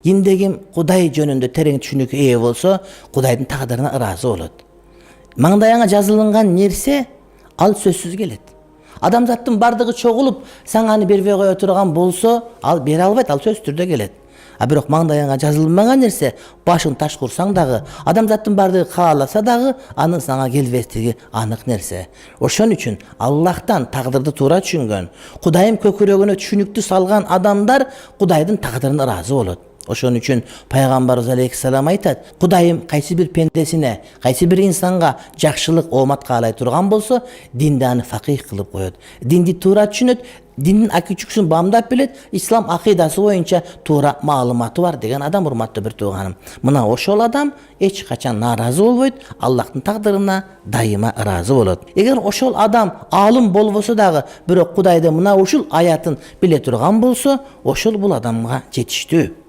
Dindegi Kuday jönündө tereң түшүнүккө ээ болсо, Kudayдын тагдырына ыраазы болот. Маңдайыңа жазылган нерсе ал сөзсүз келет. Адамзаттын бардыгы чогулуп, саң аны бербей кое турган болсо, ал бере албайт, ал сөзсүз түрдө келет. А бирок маңдайыңа жазылмаган нерсе, башың таш курсаң дагы, адамзаттын бардыгы кааласа дагы, анын сага келбестиги анык нерсе. Ошон үчүн Аллахтан тагдырды туура түшүнгөн, Кудайым көкүрөгүнө түшүнүктү салган адамдар Кудайдын тагдырына ыраазы болот. Ошон үчүн пайгамбарыбыз алейхиссалам айтат: Кудайым кайсы бир пендесине, кайсы бир инсанга жакшылык оомат каалай турган болсо, динди аны факих кылып коет. Динди туура түшүнөт, диндин акичүксүн бамдап билет, ислам акыйдасы боюнча туура маалыматы бар деген адам, урматтуу бир тууганым. Мына ошол адам эч качан нааразы болбойт, Аллахтын тагдырына дайыма ыраазы болот. Эгер ошол адам аалым болбосо дагы, бирок Кудайды мына ушул аятын биле турган болсо, ошол бул адамга жетиштүү.